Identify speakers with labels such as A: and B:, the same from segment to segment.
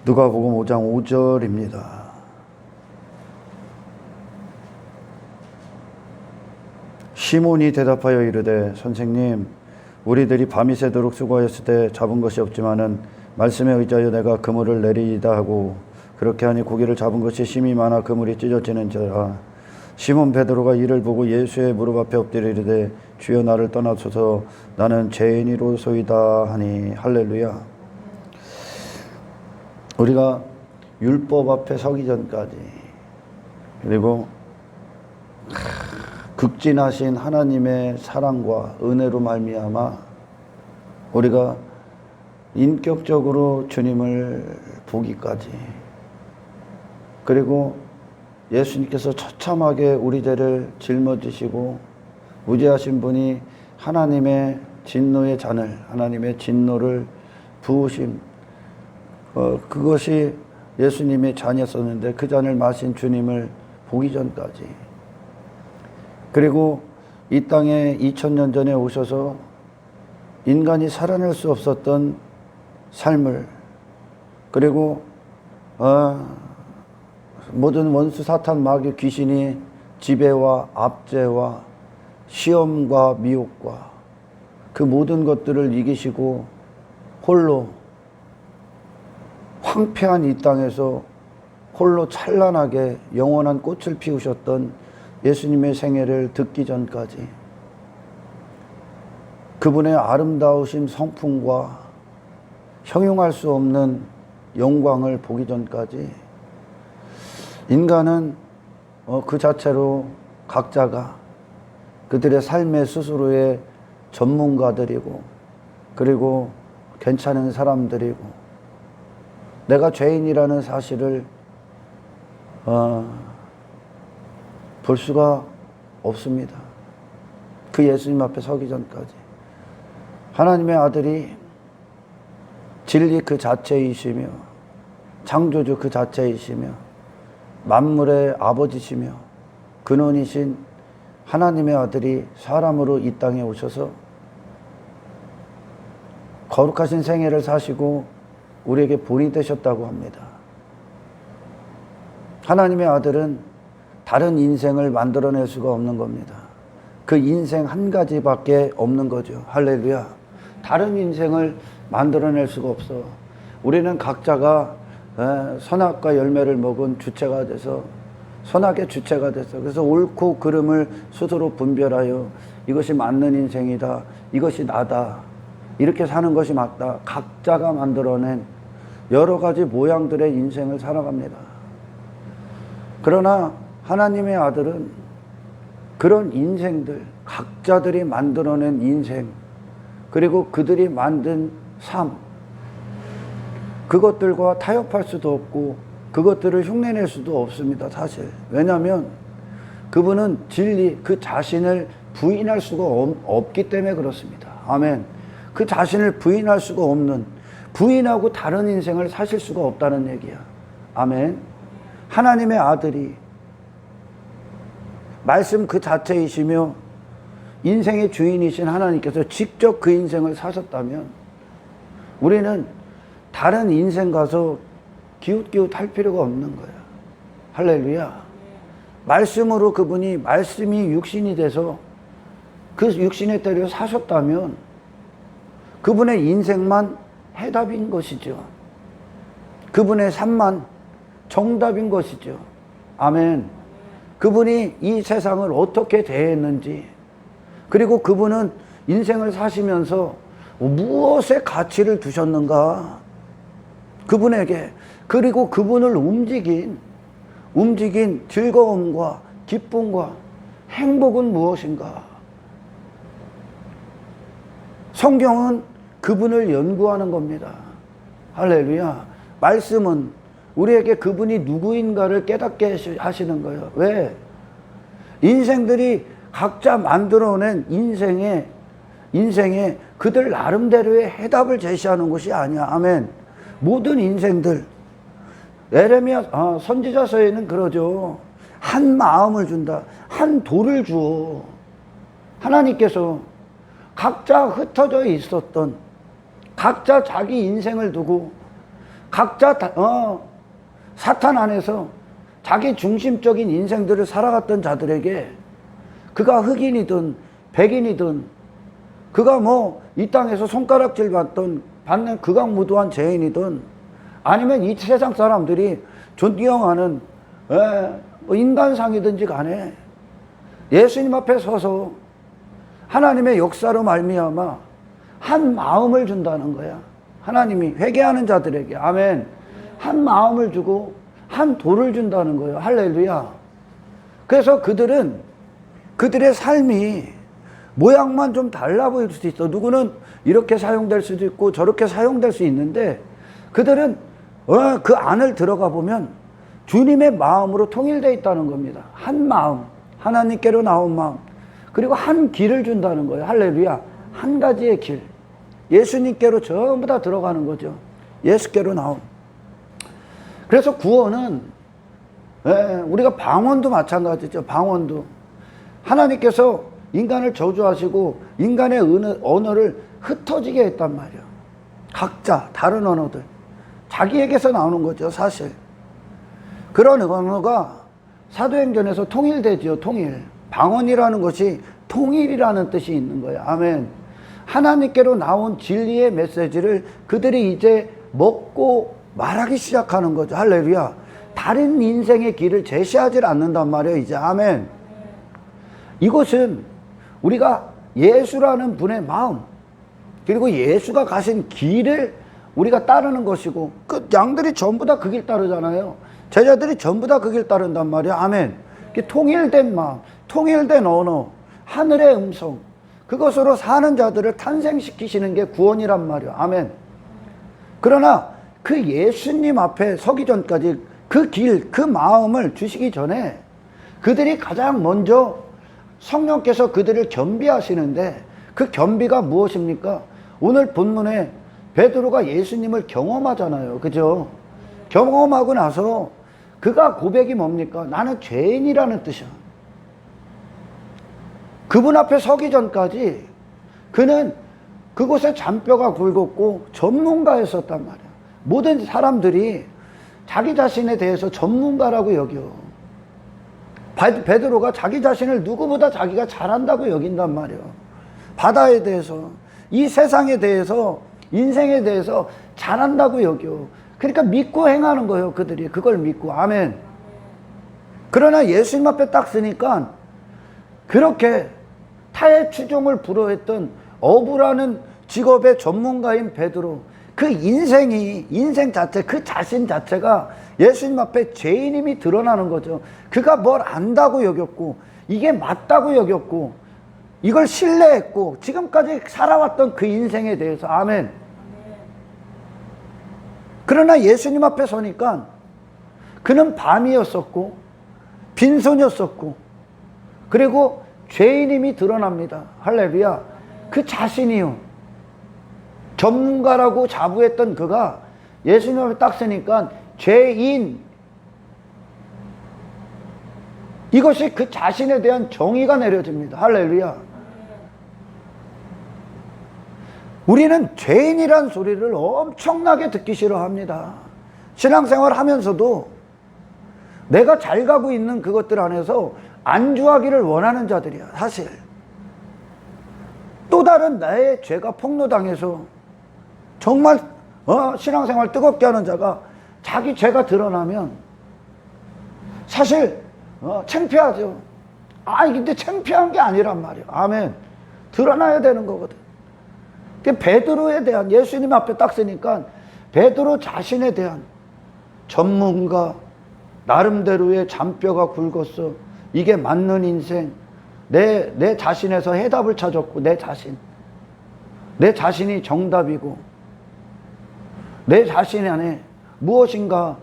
A: 누가복음 5장 5절입니다. 시몬이 대답하여 이르되 선생님 우리들이 밤이 새도록 수고하였을 때 잡은 것이 없지만은 말씀에 의지하여 내가 그물을 내리이다 하고 그렇게 하니 고기를 잡은 것이 심히 많아 그물이 찢어지는지라. 시몬 베드로가 이를 보고 예수의 무릎 앞에 엎드려 이르되 주여 나를 떠나소서 나는 죄인이로소이다 하니. 할렐루야. 우리가 율법 앞에 서기 전까지 그리고 극진하신 하나님의 사랑과 은혜로 말미암아 우리가 인격적으로 주님을 보기까지, 그리고 예수님께서 처참하게 우리 죄를 짊어지시고 무죄하신 분이 하나님의 진노의 잔을, 하나님의 진노를 부으심, 그것이 예수님의 잔이었었는데 그 잔을 마신 주님을 보기 전까지, 그리고 이 땅에 2000년 전에 오셔서 인간이 살아낼 수 없었던 삶을, 그리고 모든 원수 사탄 마귀 귀신이 지배와 압제와 시험과 미혹과 그 모든 것들을 이기시고 홀로 황폐한 이 땅에서 홀로 찬란하게 영원한 꽃을 피우셨던 예수님의 생애를 듣기 전까지, 그분의 아름다우신 성품과 형용할 수 없는 영광을 보기 전까지 인간은 그 자체로 각자가 그들의 삶의 스스로의 전문가들이고, 그리고 괜찮은 사람들이고, 내가 죄인이라는 사실을 볼 수가 없습니다. 그 예수님 앞에 서기 전까지. 하나님의 아들이 진리 그 자체이시며 창조주 그 자체이시며 만물의 아버지시며 근원이신 하나님의 아들이 사람으로 이 땅에 오셔서 거룩하신 생애를 사시고 우리에게 본이 되셨다고 합니다. 하나님의 아들은 다른 인생을 만들어낼 수가 없는 겁니다. 그 인생 한 가지밖에 없는 거죠. 할렐루야. 다른 인생을 만들어낼 수가 없어. 우리는 각자가 선악과 열매를 먹은 주체가 돼서, 선악의 주체가 돼서, 그래서 옳고 그름을 스스로 분별하여 이것이 맞는 인생이다, 이것이 나다, 이렇게 사는 것이 맞다, 각자가 만들어낸 여러 가지 모양들의 인생을 살아갑니다. 그러나 하나님의 아들은 그런 인생들, 각자들이 만들어낸 인생, 그리고 그들이 만든 삶, 그것들과 타협할 수도 없고 그것들을 흉내낼 수도 없습니다, 사실. 왜냐하면 그분은 진리 그 자신을 부인할 수가 없기 때문에 그렇습니다. 아멘. 그 자신을 부인할 수가 없는, 부인하고 다른 인생을 사실 수가 없다는 얘기야. 아멘. 하나님의 아들이 말씀 그 자체이시며 인생의 주인이신 하나님께서 직접 그 인생을 사셨다면 우리는 다른 인생 가서 기웃기웃 할 필요가 없는 거야. 할렐루야. 말씀으로 그분이, 말씀이 육신이 돼서 그 육신의 때를 사셨다면 그분의 인생만 해답인 것이죠. 그분의 삶만 정답인 것이죠. 아멘. 그분이 이 세상을 어떻게 대했는지, 그리고 그분은 인생을 사시면서 무엇에 가치를 두셨는가, 그분에게, 그리고 그분을 움직인 즐거움과 기쁨과 행복은 무엇인가. 성경은 그분을 연구하는 겁니다. 할렐루야. 말씀은 우리에게 그분이 누구인가를 깨닫게 하시는 거예요. 왜? 인생들이 각자 만들어낸 인생에 그들 나름대로의 해답을 제시하는 것이 아니야. 아멘. 모든 인생들, 에레미야 선지자서에는 그러죠. 한 마음을 준다, 한 돌을 주어. 하나님께서 각자 흩어져 있었던, 각자 자기 인생을 두고 각자 사탄 안에서 자기 중심적인 인생들을 살아갔던 자들에게 그가 흑인이든 백인이든 그가 뭐 이 땅에서 손가락질 받는 극악무도한 죄인이든 아니면 이 세상 사람들이 존경하는 뭐 인간상이든지 간에 예수님 앞에 서서 하나님의 역사로 말미암아 한 마음을 준다는 거야. 하나님이 회개하는 자들에게 아멘. 한 마음을 주고 한 돌을 준다는 거예요. 할렐루야. 그래서 그들의 삶이 모양만 좀 달라 보일 수도 있어. 누구는 이렇게 사용될 수도 있고 저렇게 사용될 수 있는데 그들은 그 안을 들어가 보면 주님의 마음으로 통일되어 있다는 겁니다. 한 마음, 하나님께로 나온 마음, 그리고 한 길을 준다는 거예요. 할렐루야. 한 가지의 길. 예수님께로 전부 다 들어가는 거죠. 예수께로 나온. 그래서 구원은 우리가 방언도 마찬가지죠. 방언도 하나님께서 인간을 저주하시고 인간의 언어를 흩어지게 했단 말이에요. 각자 다른 언어들 자기에게서 나오는 거죠. 사실 그런 언어가 사도행전에서 통일되지요. 통일. 방언이라는 것이 통일이라는 뜻이 있는 거예요. 아멘. 하나님께로 나온 진리의 메시지를 그들이 이제 먹고 말하기 시작하는 거죠. 할렐루야. 다른 인생의 길을 제시하지 않는단 말이에요. 이제 아멘. 이것은 우리가 예수라는 분의 마음 그리고 예수가 가신 길을 우리가 따르는 것이고 그 양들이 전부 다 그 길 따르잖아요. 제자들이 전부 다 그 길 따른단 말이야. 아멘. 통일된 마음, 통일된 언어, 하늘의 음성 그것으로 사는 자들을 탄생시키시는 게 구원이란 말이야. 아멘. 그러나 그 예수님 앞에 서기 전까지 그 길, 그 마음을 주시기 전에 그들이 가장 먼저 성령께서 그들을 겸비하시는데 그 겸비가 무엇입니까? 오늘 본문에 베드로가 예수님을 경험하잖아요. 그죠? 경험하고 나서 그가 고백이 뭡니까? 나는 죄인이라는 뜻이야. 그분 앞에 서기 전까지 그는 그곳에 잔뼈가 굵었고 전문가였었단 말이야. 모든 사람들이 자기 자신에 대해서 전문가라고 여겨. 베드로가 자기 자신을 누구보다 자기가 잘한다고 여긴단 말이에요. 바다에 대해서, 이 세상에 대해서, 인생에 대해서 잘한다고 여겨. 그러니까 믿고 행하는 거예요. 그들이 그걸 믿고. 아멘. 그러나 예수님 앞에 딱 쓰니까 그렇게 타의 추종을 불허했던 어부라는 직업의 전문가인 베드로, 그 인생 자체, 그 자신 자체가 예수님 앞에 죄인임이 드러나는 거죠. 그가 뭘 안다고 여겼고 이게 맞다고 여겼고 이걸 신뢰했고 지금까지 살아왔던 그 인생에 대해서. 아멘. 그러나 예수님 앞에 서니까 그는 밤이었었고 빈손이었었고 그리고 죄인임이 드러납니다. 할렐루야. 그 자신이요, 전문가라고 자부했던 그가 예수님 앞에 딱 서니까 죄인, 이것이 그 자신에 대한 정의가 내려집니다. 할렐루야. 우리는 죄인이란 소리를 엄청나게 듣기 싫어합니다. 신앙생활 하면서도 내가 잘 가고 있는 그것들 안에서 안주하기를 원하는 자들이야. 사실 또 다른 나의 죄가 폭로당해서 정말 신앙생활 뜨겁게 하는 자가 자기 죄가 드러나면 사실 창피하죠. 근데 창피한 게 아니란 말이에요. 아멘. 드러나야 되는 거거든. 베드로에 대한, 예수님 앞에 딱 서니까 베드로 자신에 대한 전문가, 나름대로의 잔뼈가 굵었어. 이게 맞는 인생. 내 자신에서 해답을 찾았고, 내 자신이 정답이고, 내 자신 안에 무엇인가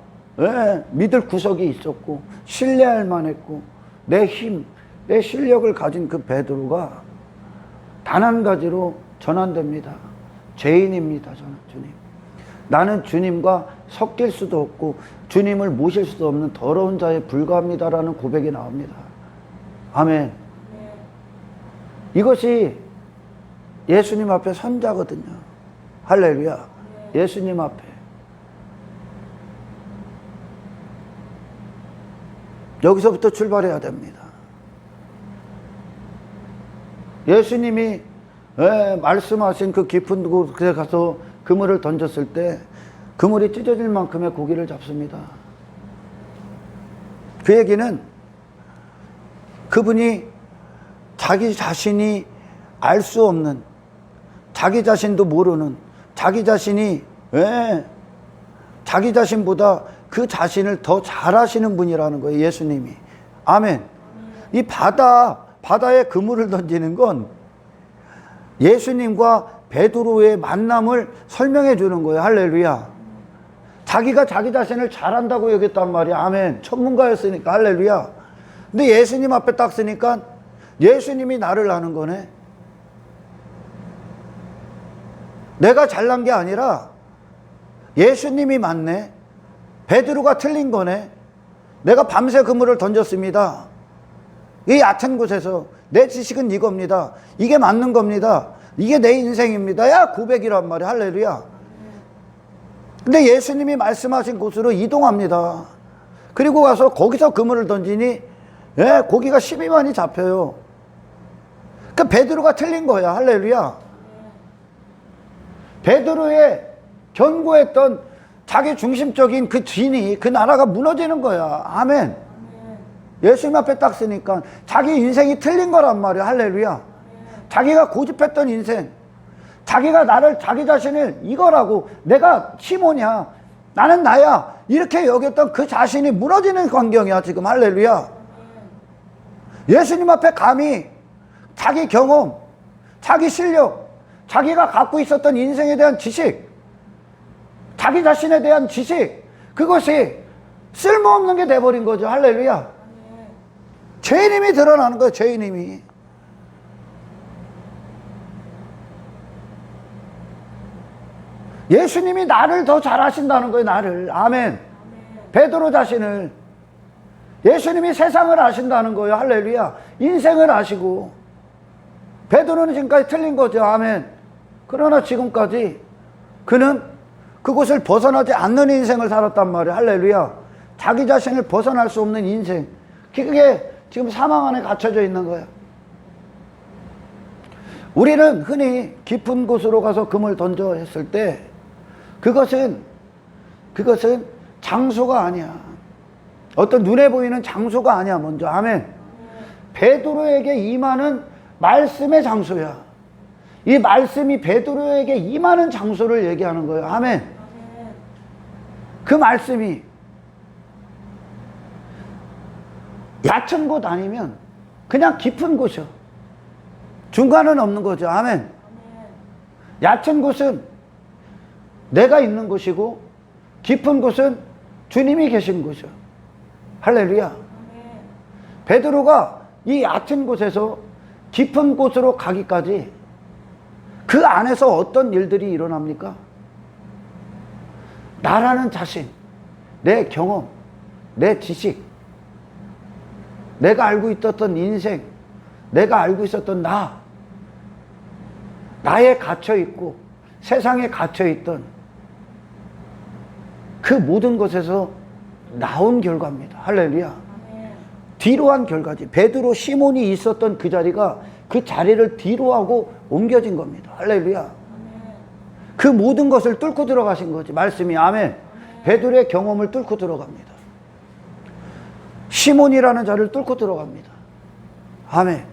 A: 믿을 구석이 있었고 신뢰할 만했고 내 힘, 내 실력을 가진 그 베드로가 단 한 가지로 전환됩니다. 죄인입니다. 저는 주님. 나는 주님과 섞일 수도 없고 주님을 모실 수도 없는 더러운 자에 불과합니다라는 고백이 나옵니다. 아멘. 이것이 예수님 앞에 선자거든요. 할렐루야. 예수님 앞에. 여기서부터 출발해야 됩니다. 예수님이 말씀하신 그 깊은 곳에 가서 그물을 던졌을 때 그물이 찢어질 만큼의 고기를 잡습니다. 그 얘기는 그분이 자기 자신이 알 수 없는, 자기 자신도 모르는, 자기 자신이 자기 자신보다 그 자신을 더 잘 아시는 분이라는 거예요, 예수님이. 아멘. 이 바다에 그물을 던지는 건 예수님과 베드로의 만남을 설명해 주는 거예요. 할렐루야. 자기가 자기 자신을 잘한다고 여겼단 말이야. 아멘. 전문가였으니까. 할렐루야. 근데 예수님 앞에 딱 서니까 예수님이 나를 아는 거네. 내가 잘난 게 아니라 예수님이 맞네. 베드로가 틀린 거네. 내가 밤새 그물을 던졌습니다. 이 얕은 곳에서 내 지식은 이겁니다. 이게 맞는 겁니다. 이게 내 인생입니다. 야, 고백이란 말이야. 할렐루야. 근데 예수님이 말씀하신 곳으로 이동합니다. 그리고 가서 거기서 그물을 던지니 고기가 12만이 잡혀요. 그러니까 베드로가 틀린 거야. 할렐루야. 베드로의 견고했던 자기 중심적인 그 진이, 그 나라가 무너지는 거야. 아멘. 예수님 앞에 딱 쓰니까 자기 인생이 틀린 거란 말이야. 할렐루야. 자기가 고집했던 인생, 자기가 자기 자신을 이거라고, 내가 시몬이야, 나는 나야, 이렇게 여겼던 그 자신이 무너지는 광경이야 지금. 할렐루야. 예수님 앞에 감히 자기 경험, 자기 실력, 자기가 갖고 있었던 인생에 대한 지식, 자기 자신에 대한 지식, 그것이 쓸모없는 게 돼버린 거죠. 할렐루야. 죄인임이 드러나는 거예요. 죄인임이. 예수님이 나를 더 잘 아신다는 거예요. 나를. 아멘. 베드로 자신을. 예수님이 세상을 아신다는 거예요. 할렐루야. 인생을 아시고. 베드로는 지금까지 틀린 거죠. 아멘. 그러나 지금까지 그는 그곳을 벗어나지 않는 인생을 살았단 말이에요. 할렐루야. 자기 자신을 벗어날 수 없는 인생. 그게 지금 사망 안에 갇혀져 있는 거예요. 우리는 흔히 깊은 곳으로 가서 금을 던져 했을 때 그것은 장소가 아니야. 어떤 눈에 보이는 장소가 아니야. 먼저. 아멘. 베드로에게 임하는 말씀의 장소야. 이 말씀이 베드로에게 임하는 장소를 얘기하는 거예요. 아멘. 그 말씀이 얕은 곳 아니면 그냥 깊은 곳이요. 중간은 없는 거죠. 아멘. 얕은 곳은 내가 있는 곳이고 깊은 곳은 주님이 계신 곳이요. 할렐루야. 베드로가 이 얕은 곳에서 깊은 곳으로 가기까지 그 안에서 어떤 일들이 일어납니까? 나라는 자신, 내 경험, 내 지식, 내가 알고 있었던 인생, 내가 알고 있었던 나에 갇혀있고 세상에 갇혀있던 그 모든 것에서 나온 결과입니다. 할렐루야. 뒤로 한 결과지. 베드로, 시몬이 있었던 그 자리가 그 자리를 뒤로 하고 옮겨진 겁니다. 할렐루야. 그 모든 것을 뚫고 들어가신 거지. 말씀이. 아멘. 베드로의 경험을 뚫고 들어갑니다. 시몬이라는 자를 뚫고 들어갑니다. 아멘.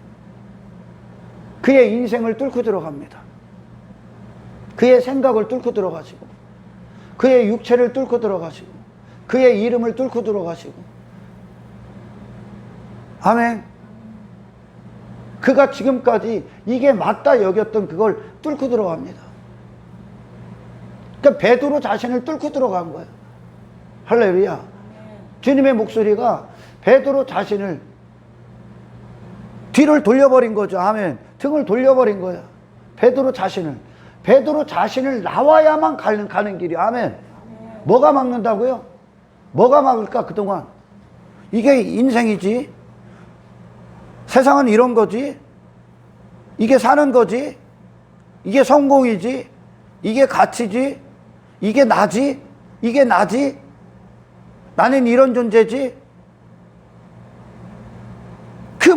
A: 그의 인생을 뚫고 들어갑니다. 그의 생각을 뚫고 들어가시고, 그의 육체를 뚫고 들어가시고, 그의 이름을 뚫고 들어가시고. 아멘. 그가 지금까지 이게 맞다 여겼던 그걸 뚫고 들어갑니다. 그러니까 베드로 자신을 뚫고 들어간 거예요. 할렐루야. 주님의 목소리가 베드로 자신을 뒤를 돌려버린 거죠. 아멘. 등을 돌려버린 거예요. 베드로 자신을 나와야만 가는 길이. 아멘. 뭐가 막는다고요? 뭐가 막을까 그동안? 이게 인생이지. 세상은 이런 거지. 이게 사는 거지. 이게 성공이지. 이게 가치지. 이게 나지. 이게 나지. 나는 이런 존재지.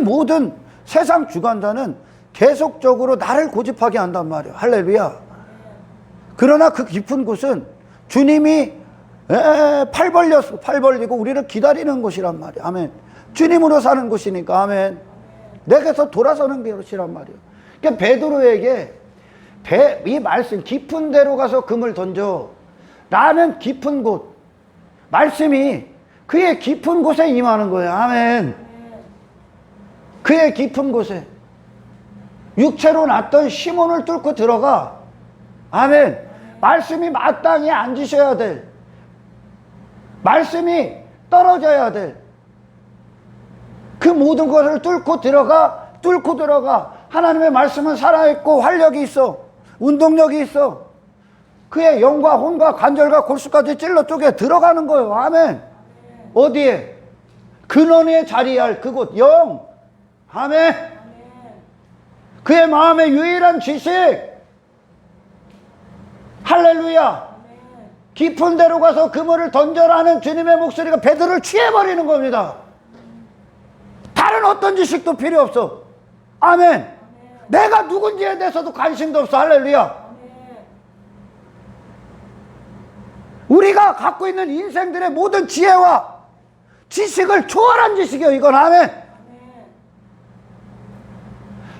A: 모든 세상 주관자는 계속적으로 나를 고집하게 한단 말이에요. 할렐루야. 그러나 그 깊은 곳은 주님이 팔 벌리고 우리를 기다리는 곳이란 말이에요. 아멘. 주님으로 사는 곳이니까. 아멘. 내게서 돌아서는 것이란 말이에요. 그러니까 베드로에게 이 말씀 깊은 데로 가서 금을 던져 라는 깊은 곳, 말씀이 그의 깊은 곳에 임하는 거예요. 아멘. 그의 깊은 곳에 육체로 났던 시몬을 뚫고 들어가. 아멘. 말씀이 마땅히 앉으셔야 될, 말씀이 떨어져야 될 그 모든 것을 뚫고 들어가. 하나님의 말씀은 살아있고 활력이 있어, 운동력이 있어. 그의 영과 혼과 관절과 골수까지 찔러 쪼개 들어가는 거예요. 아멘. 어디에? 근원의 자리할 그곳, 영. 아멘. 그의 마음의 유일한 지식. 할렐루야. 깊은 데로 가서 그물을 던져라는 주님의 목소리가 베드로를 취해버리는 겁니다. 다른 어떤 지식도 필요 없어. 아멘. 내가 누군지에 대해서도 관심도 없어. 할렐루야. 우리가 갖고 있는 인생들의 모든 지혜와 지식을 초월한 지식이에요. 이건. 아멘.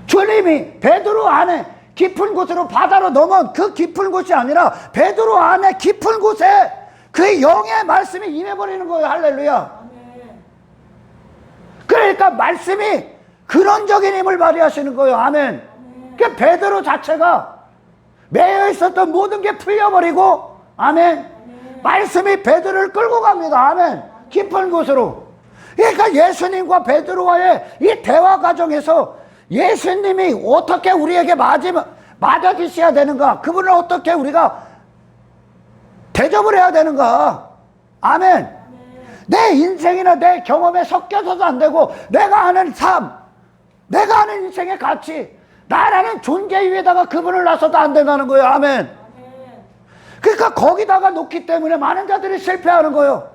A: 주님이 베드로 안에 깊은 곳으로 바다로 넘은 그 깊은 곳이 아니라 베드로 안에 깊은 곳에 그 영의 말씀이 임해버리는 거예요. 할렐루야. 그러니까 말씀이 근원적인 힘을 발휘하시는 거예요. 아멘. 그 베드로 자체가 매여 있었던 모든 게 풀려버리고, 아멘. 말씀이 베드로를 끌고 갑니다. 아멘. 깊은 곳으로. 그러니까 예수님과 베드로와의 이 대화 과정에서 예수님이 어떻게 우리에게 맞아주셔야 되는가, 그분을 어떻게 우리가 대접을 해야 되는가. 아멘. 내 인생이나 내 경험에 섞여서도 안 되고, 내가 아는 삶, 내가 아는 인생의 가치, 나라는 존재 위에다가 그분을 놔서도 안 된다는 거예요. 아멘. 그러니까 거기다가 놓기 때문에 많은 자들이 실패하는 거예요.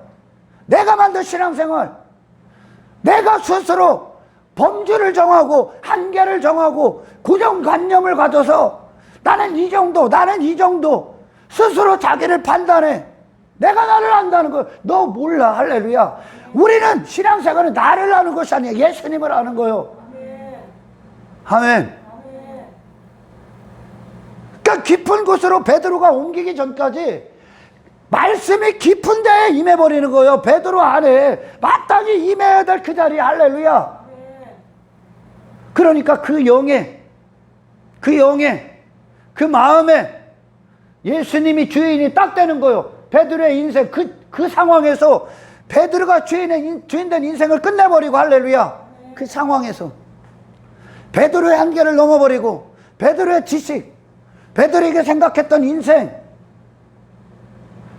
A: 내가 만든 신앙생활, 내가 스스로 범주를 정하고 한계를 정하고 고정관념을 가져서 나는 이 정도 스스로 자기를 판단해. 내가 나를 안다는 거예요. 너 몰라. 할렐루야. 우리는 신앙생활은 나를 아는 것이 아니에요. 예수님을 아는 거예요. 아멘. 그러니까 깊은 곳으로 베드로가 옮기기 전까지 말씀이 깊은 데에 임해버리는 거예요. 베드로 안에 마땅히 임해야 될 그 자리에. 할렐루야. 그러니까 그 영에, 그 마음에 예수님이 주인이 딱 되는 거예요. 베드로의 인생, 그 상황에서 베드로가 주인된 인생을 끝내버리고. 할렐루야. 그 상황에서 베드로의 한계를 넘어버리고, 베드로의 지식, 베드로에게 생각했던 인생,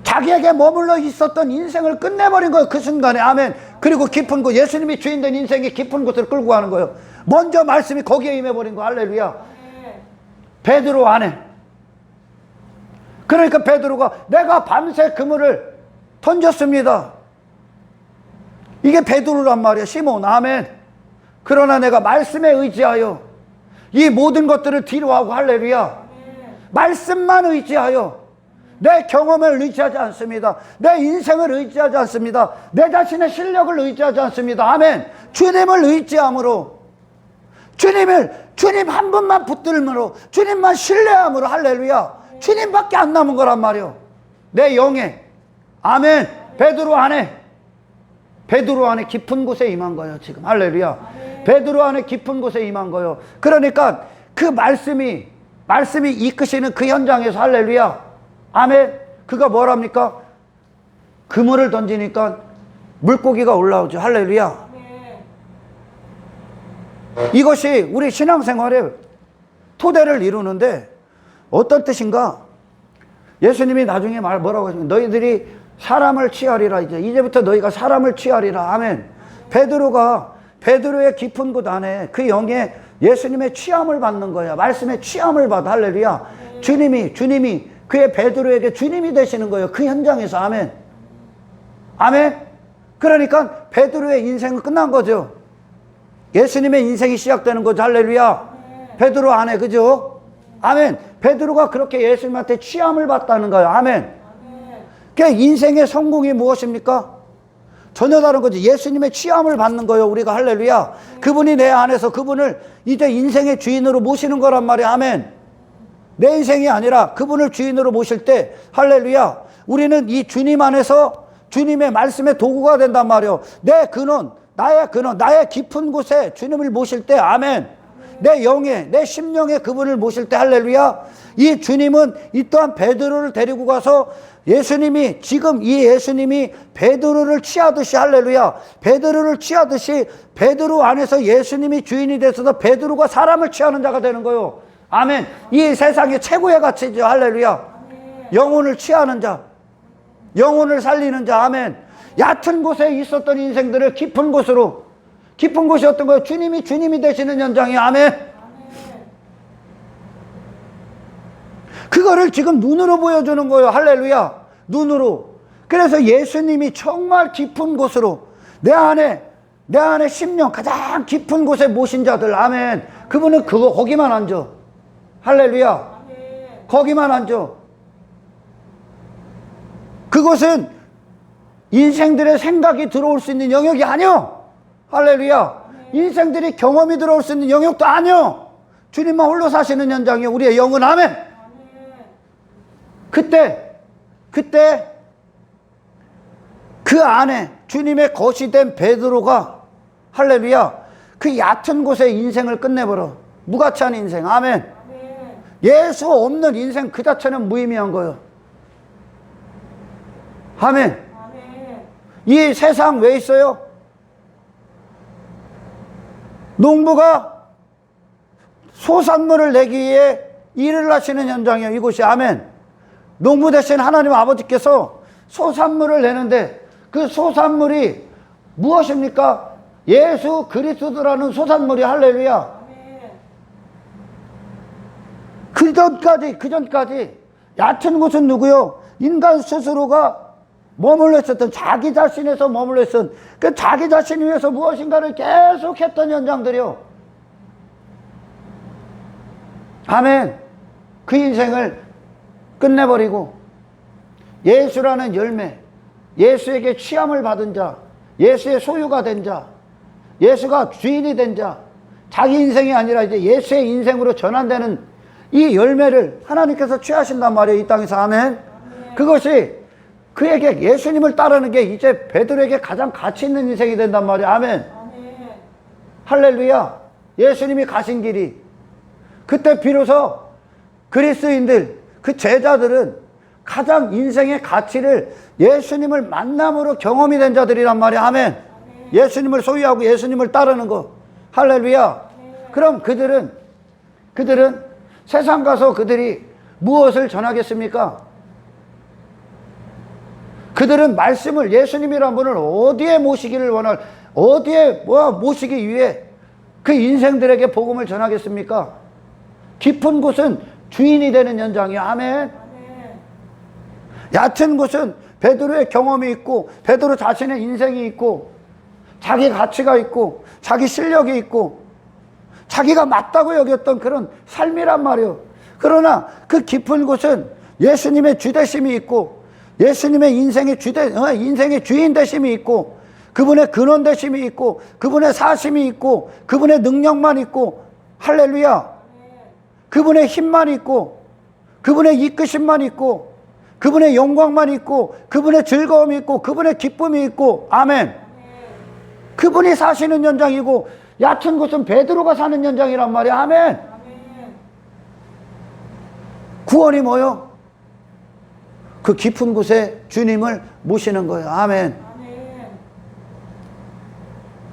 A: 자기에게 머물러 있었던 인생을 끝내버린 거예요. 그 순간에. 아멘. 그리고 깊은 곳, 예수님이 주인된 인생이 깊은 곳을 끌고 가는 거예요. 먼저 말씀이 거기에 임해버린 거. 할렐루야. 베드로 안에. 그러니까 베드로가 내가 밤새 그물을 던졌습니다. 이게 베드로란 말이야. 시몬. 아멘. 그러나 내가 말씀에 의지하여 이 모든 것들을 뒤로하고. 할렐루야. 말씀만 의지하여, 내 경험을 의지하지 않습니다. 내 인생을 의지하지 않습니다. 내 자신의 실력을 의지하지 않습니다. 아멘. 주님을 의지함으로, 주님 한 분만 붙들므로, 주님만 신뢰함으로. 할렐루야. 주님밖에 안 남은 거란 말이요. 내 영에. 아멘. 베드로 안에 깊은 곳에 임한 거예요. 지금. 할렐루야. 베드로 안에 깊은 곳에 임한 거예요. 그러니까 그 말씀이 이끄시는 그 현장에서. 할렐루야. 아멘. 그가 뭐랍니까? 그물을 던지니까 물고기가 올라오죠. 할렐루야. 이것이 우리 신앙생활의 토대를 이루는데 어떤 뜻인가? 예수님이 나중에 뭐라고 하시면 너희들이 사람을 취하리라. 이제부터 너희가 사람을 취하리라. 아멘. 베드로의 깊은 곳 안에 그 영에 예수님의 취함을 받는 거야. 말씀의 취함을 받아. 할렐루야. 주님이 그의 베드로에게 주님이 되시는 거예요. 그 현장에서. 아멘. 아멘. 그러니까 베드로의 인생은 끝난 거죠. 예수님의 인생이 시작되는 거죠. 할렐루야. 베드로 안에, 그죠? 아멘. 베드로가 그렇게 예수님한테 취함을 받다는 거예요. 아멘. 그러니까 인생의 성공이 무엇입니까? 전혀 다른 거지. 예수님의 취함을 받는 거예요. 우리가. 할렐루야. 그분이 내 안에서 그분을 이제 인생의 주인으로 모시는 거란 말이야. 아멘. 내 인생이 아니라 그분을 주인으로 모실 때, 할렐루야, 우리는 이 주님 안에서 주님의 말씀의 도구가 된단 말이에요. 내 근원, 나의 깊은 곳에 주님을 모실 때, 아멘, 내 영에, 내 심령에 그분을 모실 때, 할렐루야, 이 주님은 이 또한 베드로를 데리고 가서 예수님이, 지금 이 예수님이 베드로를 취하듯이, 할렐루야, 베드로를 취하듯이 베드로 안에서 예수님이 주인이 되셔서 베드로가 사람을 취하는 자가 되는 거예요. 아멘. 이 세상의 최고의 가치죠. 할렐루야. 영혼을 취하는 자, 영혼을 살리는 자. 아멘. 얕은 곳에 있었던 인생들을 깊은 곳으로, 깊은 곳이 어떤 거예요? 주님이 되시는 현장이. 아멘. 그거를 지금 눈으로 보여주는 거예요. 할렐루야. 눈으로. 그래서 예수님이 정말 깊은 곳으로, 내 안에 심령 가장 깊은 곳에 모신 자들. 아멘. 그분은 거기만 앉아. 할렐루야. 거기만 앉아. 그것은 인생들의 생각이 들어올 수 있는 영역이 아니요. 할렐루야. 인생들이 경험이 들어올 수 있는 영역도 아니요. 주님만 홀로 사시는 현장이요. 우리의 영은. 아멘. 그때 그 안에 주님의 것이 된 베드로가, 할렐루야, 그 얕은 곳에 인생을 끝내버려. 무가치한 인생. 아멘. 예수 없는 인생 그 자체는 무의미한 거예요. 아멘. 이 세상 왜 있어요? 농부가 소산물을 내기 위해 일을 하시는 현장이에요. 이곳이. 아멘. 농부 대신 하나님 아버지께서 소산물을 내는데, 그 소산물이 무엇입니까? 예수 그리스도라는 소산물이. 할렐루야. 그 전까지 얕은 곳은 누구요? 인간 스스로가 머물러 있었던, 자기 자신에서 머물러 있었던, 그 자기 자신 위해서 무엇인가를 계속 했던 현장들이요. 아멘. 그 인생을 끝내버리고 예수라는 열매, 예수에게 취함을 받은 자, 예수의 소유가 된 자, 예수가 주인이 된 자, 자기 인생이 아니라 이제 예수의 인생으로 전환되는 이 열매를 하나님께서 취하신단 말이에요. 이 땅에서. 아멘. 그것이 그에게, 예수님을 따르는 게 이제 베드로에게 가장 가치 있는 인생이 된단 말이에요. 아멘. 할렐루야. 예수님이 가신 길이, 그때 비로소 그리스도인들, 그 제자들은 가장 인생의 가치를 예수님을 만남으로 경험이 된 자들이란 말이야. 아멘. 예수님을 소유하고 예수님을 따르는 거. 할렐루야. 그럼 그들은 세상 가서 그들이 무엇을 전하겠습니까? 그들은 말씀을, 예수님이란 분을 어디에 모시기를 어디에 모시기 위해 그 인생들에게 복음을 전하겠습니까? 깊은 곳은 주인이 되는 현장이야. 아멘. 얕은 곳은 베드로의 경험이 있고, 베드로 자신의 인생이 있고, 자기 가치가 있고, 자기 실력이 있고, 자기가 맞다고 여겼던 그런 삶이란 말이에요. 그러나 그 깊은 곳은 예수님의 주되심이 있고, 예수님의 인생의 주인 되심이 있고, 그분의 근원 되심이 있고, 그분의 사심이 있고, 그분의 능력만 있고, 할렐루야, 그분의 힘만 있고, 그분의 이끄심만 있고, 그분의 영광만 있고, 그분의 즐거움이 있고, 그분의 기쁨이 있고. 아멘. 그분이 사시는 현장이고, 얕은 곳은 베드로가 사는 현장이란 말이야. 아멘. 구원이 뭐요? 그 깊은 곳에 주님을 모시는 거예요. 아멘.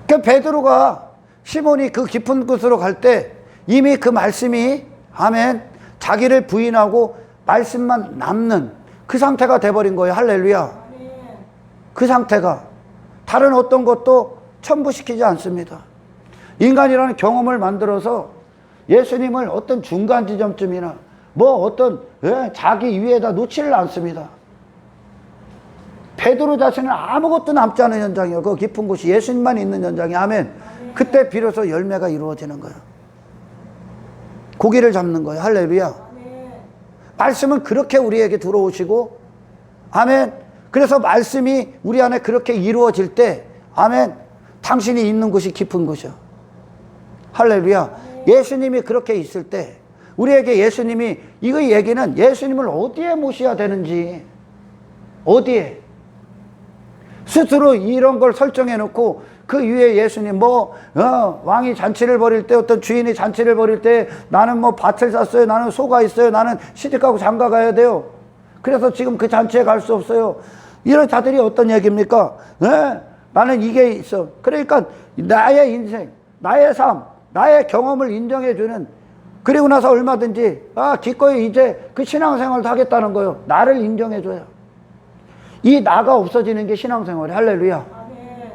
A: 그 베드로가, 시몬이 그 깊은 곳으로 갈 때 이미 그 말씀이, 아멘, 자기를 부인하고 말씀만 남는 그 상태가 돼버린 거예요. 할렐루야. 그 상태가 다른 어떤 것도 첨부시키지 않습니다. 인간이라는 경험을 만들어서 예수님을 어떤 중간 지점쯤이나 자기 위에다 놓지를 않습니다. 베드로 자신은 아무것도 남지 않은 현장이에요. 그 깊은 곳이 예수님만 있는 현장이. 아멘. 그때 비로소 열매가 이루어지는 거예요. 고기를 잡는 거예요. 할렐루야. 말씀은 그렇게 우리에게 들어오시고, 아멘. 그래서 말씀이 우리 안에 그렇게 이루어질 때, 아멘. 당신이 있는 곳이 깊은 곳이요. 할렐루야. 예수님이 그렇게 있을 때, 우리에게 예수님이, 이거 얘기는 예수님을 어디에 모셔야 되는지, 어디에? 스스로 이런 걸 설정해 놓고 그 위에 예수님 왕이 잔치를 벌일 때, 어떤 주인이 잔치를 벌일 때 나는 밭을 샀어요, 나는 소가 있어요, 나는 시집가고 장가 가야 돼요, 그래서 지금 그 잔치에 갈 수 없어요. 이런 자들이 어떤 얘기입니까? 나는 이게 있어. 그러니까 나의 인생, 나의 삶, 나의 경험을 인정해 주는, 그리고 나서 얼마든지 기꺼이 이제 그 신앙생활도 하겠다는 거예요. 나를 인정해 줘요. 이 나가 없어지는 게 신앙생활이에요. 할렐루야. 아멘.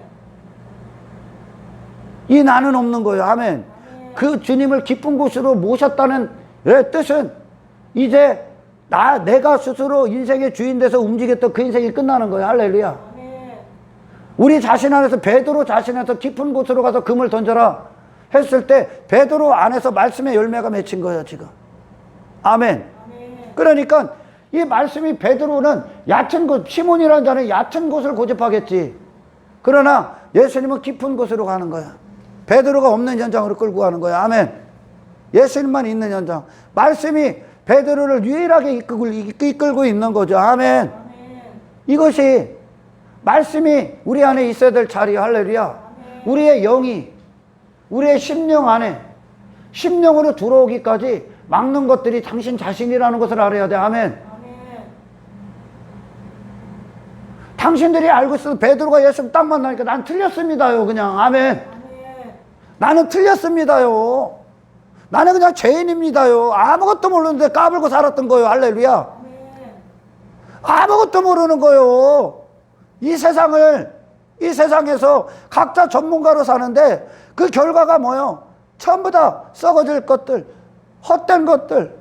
A: 이 나는 없는 거예요. 아멘. 아멘. 그 주님을 깊은 곳으로 모셨다는 뜻은 이제 내가 스스로 인생의 주인 돼서 움직였던 그 인생이 끝나는 거예요. 할렐루야. 아멘. 우리 자신 안에서, 베드로 자신 안에서 깊은 곳으로 가서 금을 던져라 했을 때 베드로 안에서 말씀의 열매가 맺힌 거예요. 지금. 아멘. 아멘. 그러니까 이 말씀이, 베드로는 얕은 곳, 시몬이라는 자는 얕은 곳을 고집하겠지. 그러나 예수님은 깊은 곳으로 가는 거야. 베드로가 없는 현장으로 끌고 가는 거야. 아멘. 예수님만 있는 현장. 말씀이 베드로를 유일하게 이끌고 있는 거죠. 아멘. 이것이 말씀이 우리 안에 있어야 될 자리. 할렐루야. 우리의 영이, 우리의 심령 안에, 심령으로 들어오기까지 막는 것들이 당신 자신이라는 것을 알아야 돼. 아멘. 당신들이 알고 있어도 베드로가 예수님 딱 만나니까 난 틀렸습니다요. 그냥. 아멘. 나는 틀렸습니다요. 나는 그냥 죄인입니다요. 아무것도 모르는데 까불고 살았던 거예요. 할렐루야. 아무것도 모르는 거예요. 이 세상에서 각자 전문가로 사는데 그 결과가 뭐예요? 전부 다 썩어질 것들, 헛된 것들,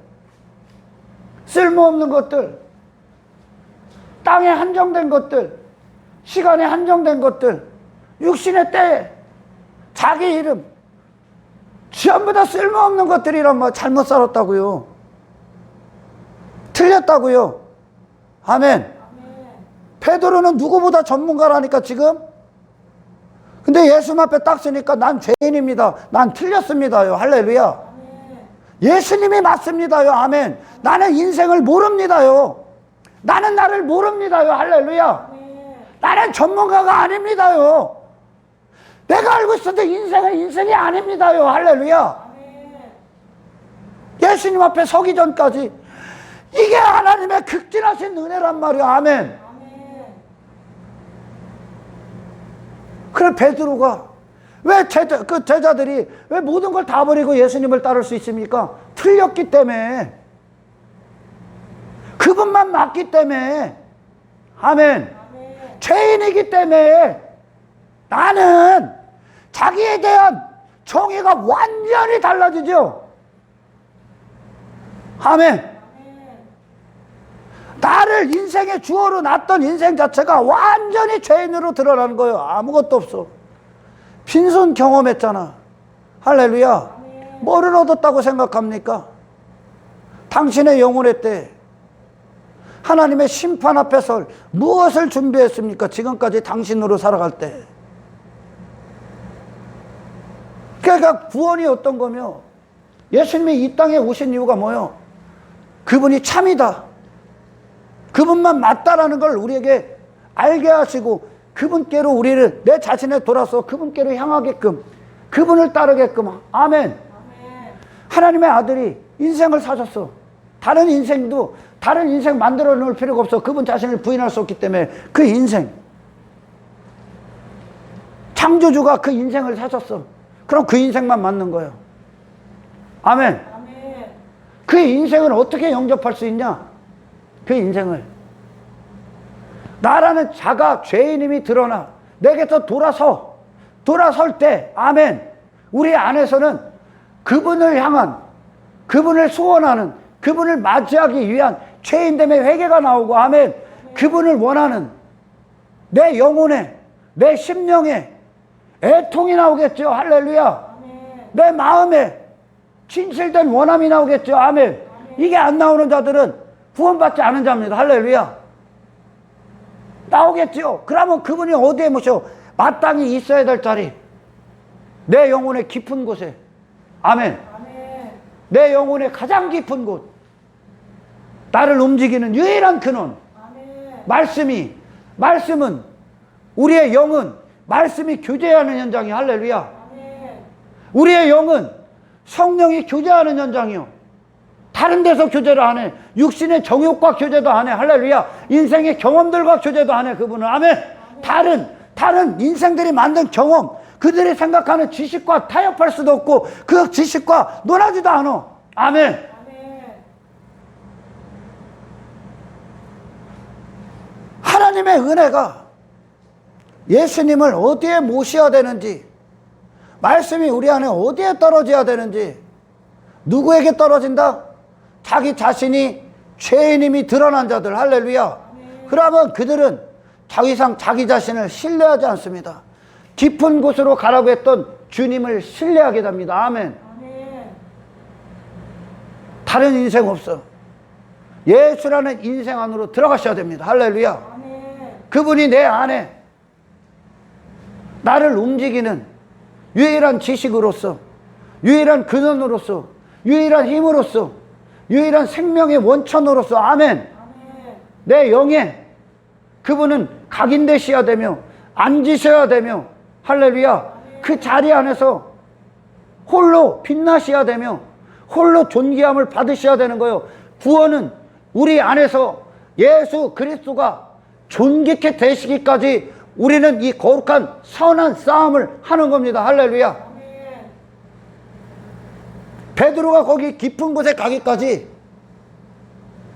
A: 쓸모없는 것들, 땅에 한정된 것들, 시간에 한정된 것들, 육신의 때, 자기 이름, 전부 다 쓸모없는 것들이란 잘못 살았다고요. 틀렸다고요. 아멘. 베드로는 누구보다 전문가라니까 지금. 근데 예수님 앞에 딱 서니까 난 죄인입니다. 난 틀렸습니다요. 할렐루야. 예수님이 맞습니다요. 아멘. 나는 인생을 모릅니다요. 나는 나를 모릅니다요. 할렐루야. 나는 전문가가 아닙니다요. 내가 알고 있었는데 인생은 인생이 아닙니다요. 할렐루야. 예수님 앞에 서기 전까지 이게 하나님의 극진하신 은혜란 말이야. 아멘. 그래 베드로가 왜 제자들이 왜 모든 걸 다 버리고 예수님을 따를 수 있습니까? 틀렸기 때문에, 그분만 맞기 때문에. 아멘. 죄인이기 때문에. 나는 자기에 대한 정의가 완전히 달라지죠. 아멘. 나를 인생의 주어로 놨던 인생 자체가 완전히 죄인으로 드러나는 거예요. 아무것도 없어. 빈손 경험했잖아. 할렐루야. 뭐를 얻었다고 생각합니까? 당신의 영혼의 때 하나님의 심판 앞에 설 무엇을 준비했습니까? 지금까지 당신으로 살아갈 때. 그러니까 구원이 어떤 거며, 예수님이 이 땅에 오신 이유가 뭐예요? 그분이 참이다, 그분만 맞다라는 걸 우리에게 알게 하시고, 그분께로 우리를, 내 자신에 돌아서 그분께로 향하게끔, 그분을 따르게끔. 아멘. 하나님의 아들이 인생을 사셨어. 다른 인생 만들어 놓을 필요가 없어. 그분 자신을 부인할 수 없기 때문에. 그 인생, 창조주가 그 인생을 사셨어. 그럼 그 인생만 맞는 거예요. 아멘. 그 인생을 어떻게 영접할 수 있냐? 그 인생을, 나라는 자가 죄인임이 드러나 내게서 돌아설 때, 아멘, 우리 안에서는 그분을 향한, 그분을 소원하는, 그분을 맞이하기 위한 죄인됨의 회개가 나오고, 아멘, 그분을 원하는 내 영혼에, 내 심령에 애통이 나오겠죠. 할렐루야.
B: 아멘.
A: 내 마음에 진실된 원함이 나오겠죠. 아멘. 이게 안 나오는 자들은 구원받지 않은 자입니다. 할렐루야. 나오겠죠. 그러면 그분이 어디에 모셔? 마땅히 있어야 될 자리. 내 영혼의 깊은 곳에. 아멘.
B: 아멘.
A: 내 영혼의 가장 깊은 곳. 나를 움직이는 유일한 근원.
B: 아멘.
A: 말씀은 우리의 영은 말씀이 교제하는 현장이. 할렐루야.
B: 아멘.
A: 우리의 영은 성령이 교제하는 현장이요. 다른 데서 교제를 안 해. 육신의 정욕과 교제도 안 해. 할렐루야. 인생의 경험들과 교제도 안 해. 그분은. 아멘. 다른 인생들이 만든 경험, 그들이 생각하는 지식과 타협할 수도 없고 그 지식과 논하지도 않아. 아멘.
B: 아멘.
A: 하나님의 은혜가 예수님을 어디에 모셔야 되는지, 말씀이 우리 안에 어디에 떨어져야 되는지, 누구에게 떨어진다? 자기 자신이 죄인임이 드러난 자들. 할렐루야. 그러면 그들은 더 이상 자기 자신을 신뢰하지 않습니다. 깊은 곳으로 가라고 했던 주님을 신뢰하게 됩니다. 아멘.
B: 아멘.
A: 다른 인생 없어. 예수라는 인생 안으로 들어가셔야 됩니다. 할렐루야.
B: 아멘.
A: 그분이 내 안에 나를 움직이는 유일한 지식으로서, 유일한 근원으로서, 유일한 힘으로서, 유일한 생명의 원천으로서. 아멘.
B: 아멘.
A: 내 영에 그분은 각인되셔야 되며 앉으셔야 되며, 할렐루야, 그 자리 안에서 홀로 빛나셔야 되며 홀로 존귀함을 받으셔야 되는 거예요. 구원은 우리 안에서 예수 그리스도가 존귀케 되시기까지 우리는 이 거룩한 선한 싸움을 하는 겁니다. 할렐루야.
B: 아멘.
A: 베드로가 거기 깊은 곳에 가기까지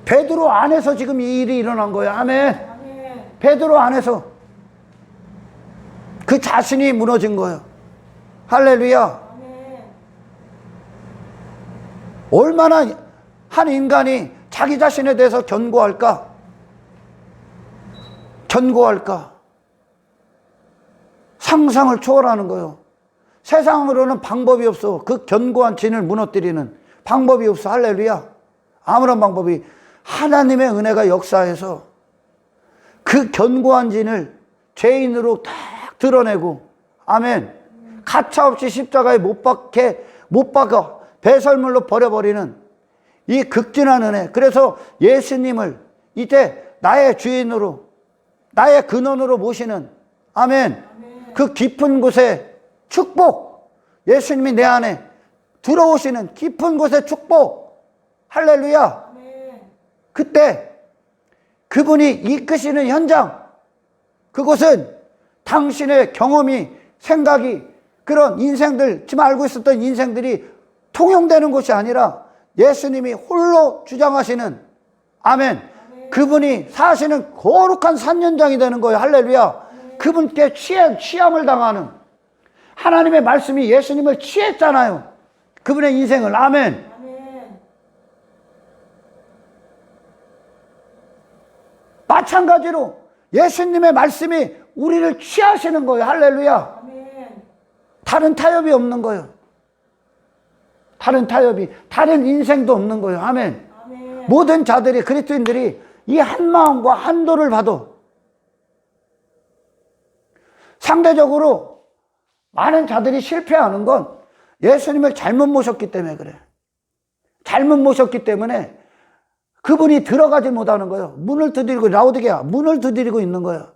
A: 베드로 안에서 지금 이 일이 일어난 거예요. 아멘.
B: 아멘.
A: 베드로 안에서 그 자신이 무너진 거예요. 할렐루야.
B: 아멘.
A: 얼마나 한 인간이 자기 자신에 대해서 견고할까? 상상을 초월하는 거예요. 세상으로는 방법이 없어. 그 견고한 진을 무너뜨리는 방법이 없어. 할렐루야. 아무런 방법이. 하나님의 은혜가 역사해서 그 견고한 진을 죄인으로 딱 드러내고, 아멘, 가차없이 십자가에 못 박아 배설물로 버려버리는 이 극진한 은혜. 그래서 예수님을 이제 나의 주인으로, 나의 근원으로 모시는, 아멘, 그 깊은 곳의 축복, 예수님이 내 안에 들어오시는 깊은 곳의 축복. 할렐루야.
B: 아멘.
A: 그때 그분이 이끄시는 현장, 그곳은 당신의 경험이, 생각이, 그런 인생들, 지금 알고 있었던 인생들이 통용되는 곳이 아니라 예수님이 홀로 주장하시는, 아멘, 그분이 사시는 거룩한 산현장이 되는 거예요. 할렐루야. 그분께 취함을 당하는, 하나님의 말씀이 예수님을 취했잖아요. 그분의 인생을. 아멘.
B: 아멘.
A: 마찬가지로 예수님의 말씀이 우리를 취하시는 거예요. 할렐루야.
B: 아멘.
A: 다른 타협이 없는 거예요. 다른 인생도 없는 거예요. 아멘.
B: 아멘.
A: 모든 자들이, 그리스도인들이 이 한 마음과 한도를 받아 상대적으로 많은 자들이 실패하는 건 예수님을 잘못 모셨기 때문에 그래. 잘못 모셨기 때문에 그분이 들어가지 못하는 거예요. 문을 두드리고, 라오디게아 문을 두드리고 있는 거예요.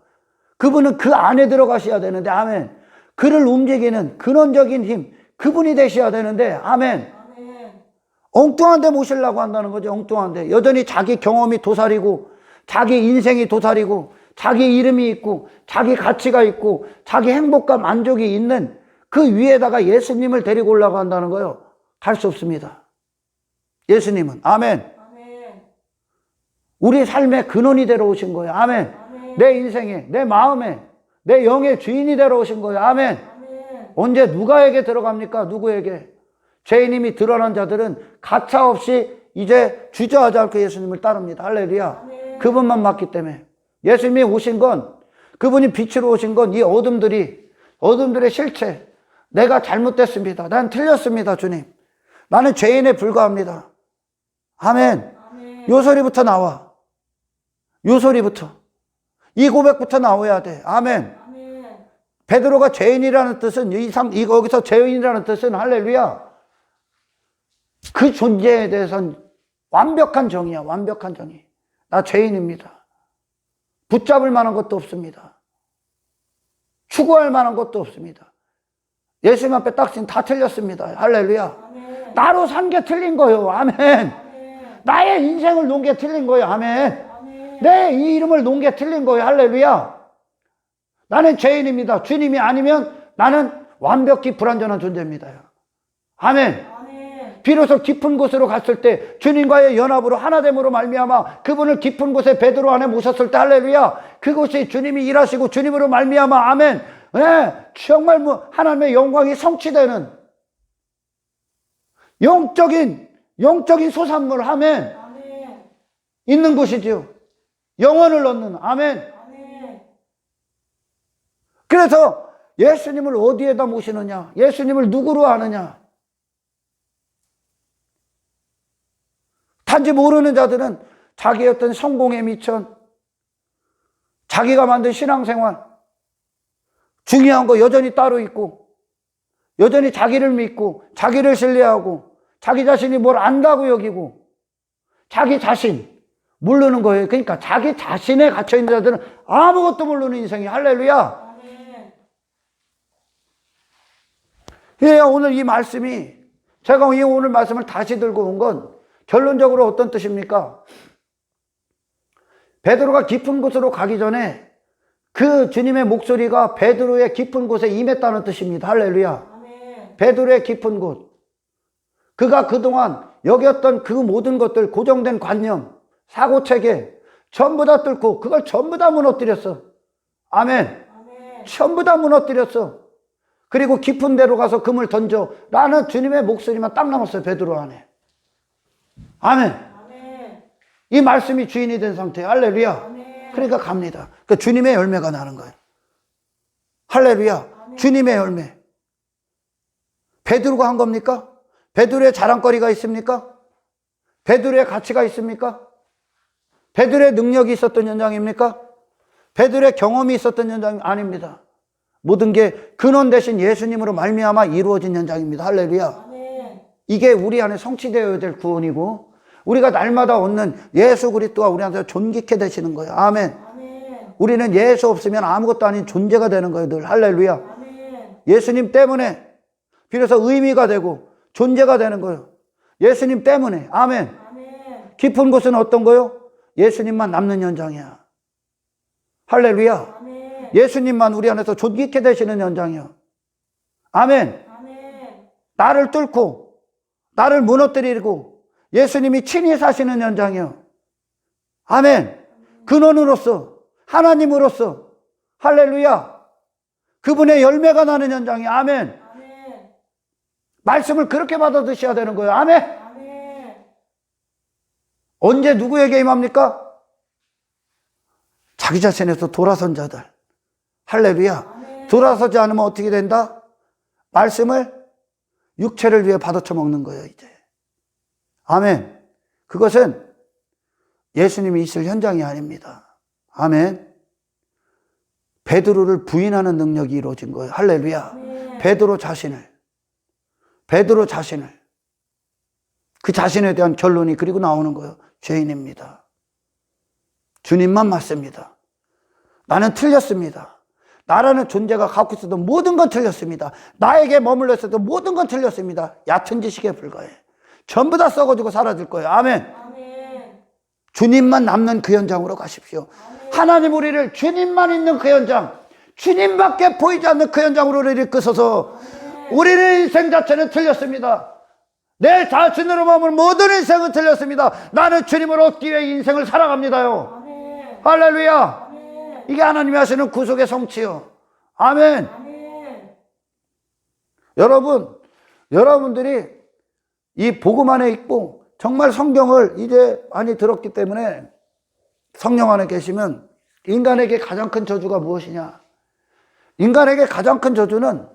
A: 그분은 그 안에 들어가셔야 되는데, 아멘, 그를 움직이는 근원적인 힘, 그분이 되셔야 되는데, 아멘,
B: 아멘.
A: 엉뚱한 데 모시려고 한다는 거죠. 엉뚱한 데. 여전히 자기 경험이 도살이고, 자기 인생이 도살이고, 자기 이름이 있고, 자기 가치가 있고, 자기 행복과 만족이 있는 그 위에다가 예수님을 데리고 올라고 한다는 거예요. 갈 수 없습니다. 예수님은. 아멘.
B: 아멘.
A: 우리 삶의 근원이 되러 오신 거예요. 아멘.
B: 아멘.
A: 내 인생에, 내 마음에, 내 영의 주인이 되러 오신 거예요. 아멘.
B: 아멘.
A: 언제 누가에게 들어갑니까? 누구에게? 죄인임이 드러난 자들은 가차없이 이제 주저하지 않고 예수님을 따릅니다. 할렐루야.
B: 아멘.
A: 그분만 맞기 때문에. 예수님이 오신 건, 그분이 빛으로 오신 건 이 어둠들이 어둠들의 실체. 내가 잘못됐습니다. 난 틀렸습니다, 주님. 나는 죄인에 불과합니다. 아멘.
B: 아멘.
A: 요 소리부터 나와. 요 소리부터. 이 고백부터 나와야 돼. 아멘.
B: 아멘.
A: 베드로가 죄인이라는 뜻은 여기서 죄인이라는 뜻은 할렐루야. 그 존재에 대해서는 완벽한 정의야. 완벽한 정의. 나 죄인입니다. 붙잡을 만한 것도 없습니다. 추구할 만한 것도 없습니다. 예수님 앞에 딱 지금 다 틀렸습니다. 할렐루야.
B: 아멘.
A: 나로 산 게 틀린 거예요. 아멘.
B: 아멘.
A: 나의 인생을 놓은 게 틀린 거예요. 아멘.
B: 아멘.
A: 내 이 이름을 놓은 게 틀린 거예요. 할렐루야. 나는 죄인입니다. 주님이 아니면 나는 완벽히 불완전한 존재입니다. 아멘.
B: 아멘.
A: 비로소 깊은 곳으로 갔을 때 주님과의 연합으로 하나됨으로 말미암아 그분을 깊은 곳에 베드로 안에 모셨을 때 할렐루야. 그곳이 주님이 일하시고 주님으로 말미암아 아멘. 네, 정말 하나님의 영광이 성취되는 영적인 소산물 아멘.
B: 아멘.
A: 있는 곳이지요. 영혼을 얻는 아멘.
B: 아멘.
A: 그래서 예수님을 어디에다 모시느냐? 예수님을 누구로 아느냐? 단지 모르는 자들은 자기의 어떤 성공에 미천, 자기가 만든 신앙생활, 중요한 거 여전히 따로 있고, 여전히 자기를 믿고, 자기를 신뢰하고, 자기 자신이 뭘 안다고 여기고, 자기 자신 모르는 거예요. 그러니까 자기 자신에 갇혀있는 자들은 아무것도 모르는 인생이 할렐루야.
B: 아멘.
A: 예, 오늘 이 말씀이, 제가 이 오늘 말씀을 다시 들고 온 건 결론적으로 어떤 뜻입니까? 베드로가 깊은 곳으로 가기 전에 그 주님의 목소리가 베드로의 깊은 곳에 임했다는 뜻입니다. 할렐루야.
B: 아멘.
A: 베드로의 깊은 곳. 그가 그동안 여겼던 그 모든 것들, 고정된 관념, 사고체계 전부 다 뚫고 그걸 전부 다 무너뜨렸어. 아멘.
B: 아멘.
A: 전부 다 무너뜨렸어. 그리고 깊은 데로 가서 금을 던져. 라는 주님의 목소리만 딱 남았어요. 베드로 안에. 아멘.
B: 아멘.
A: 이 말씀이 주인이 된 상태. 할렐루야.
B: 아멘.
A: 그러니까 갑니다. 그 주님의 열매가 나는 거예요. 할렐루야.
B: 아멘.
A: 주님의 열매. 베드로가 한 겁니까? 베드로의 자랑거리가 있습니까? 베드로의 가치가 있습니까? 베드로의 능력이 있었던 현장입니까? 베드로의 경험이 있었던 현장이 아닙니다. 모든 게 근원 대신 예수님으로 말미암아 이루어진 현장입니다. 할렐루야.
B: 아멘.
A: 이게 우리 안에 성취되어야 될 구원이고 우리가 날마다 얻는 예수 그리스도가 우리한테 존귀케 되시는 거예요. 아멘.
B: 아멘.
A: 우리는 예수 없으면 아무것도 아닌 존재가 되는 거예요. 늘 할렐루야.
B: 아멘.
A: 예수님 때문에 비로소 의미가 되고 존재가 되는 거예요. 예수님 때문에. 아멘.
B: 아멘.
A: 깊은 곳은 어떤 거요? 예수님만 남는 현장이야. 할렐루야.
B: 아멘.
A: 예수님만 우리 안에서 존귀케 되시는 현장이야. 아멘.
B: 아멘.
A: 나를 뚫고 나를 무너뜨리고 예수님이 친히 사시는 현장이야. 아멘. 근원으로서 하나님으로서 할렐루야. 그분의 열매가 나는 현장이 아멘.
B: 아멘.
A: 말씀을 그렇게 받아 드셔야 되는 거예요. 아멘.
B: 아멘.
A: 언제 누구에게 임합니까? 자기 자신에서 돌아선 자들. 할렐루야.
B: 아멘.
A: 돌아서지 않으면 어떻게 된다? 말씀을 육체를 위해 받아쳐 먹는 거예요, 이제. 아멘. 그것은 예수님이 있을 현장이 아닙니다. 아멘. 베드로를 부인하는 능력이 이루어진 거예요. 할렐루야.
B: 아멘.
A: 베드로 자신을 그 자신에 대한 결론이 그리고 나오는 거예요. 죄인입니다. 주님만 맞습니다. 나는 틀렸습니다. 나라는 존재가 갖고 있었던 모든 건 틀렸습니다. 나에게 머물러 있었던 모든 건 틀렸습니다. 얕은 지식에 불과해. 전부 다 썩어지고 사라질 거예요. 아멘.
B: 아멘.
A: 주님만 남는 그 현장으로 가십시오. 하나님 우리를 주님만 있는 그 현장, 주님밖에 보이지 않는 그 현장으로 우리를 이끄소서. 우리의 인생 자체는 틀렸습니다. 내 자신으로 머물 모든 인생은 틀렸습니다. 나는 주님을 얻기 위해 인생을 살아갑니다요.
B: 아멘.
A: 할렐루야.
B: 아멘.
A: 이게 하나님이 하시는 구속의 성취요. 아멘.
B: 아멘.
A: 여러분들이 이 복음 안에 있고 정말 성경을 이제 많이 들었기 때문에 성령 안에 계시면 인간에게 가장 큰 저주가 무엇이냐? 인간에게 가장 큰 저주는,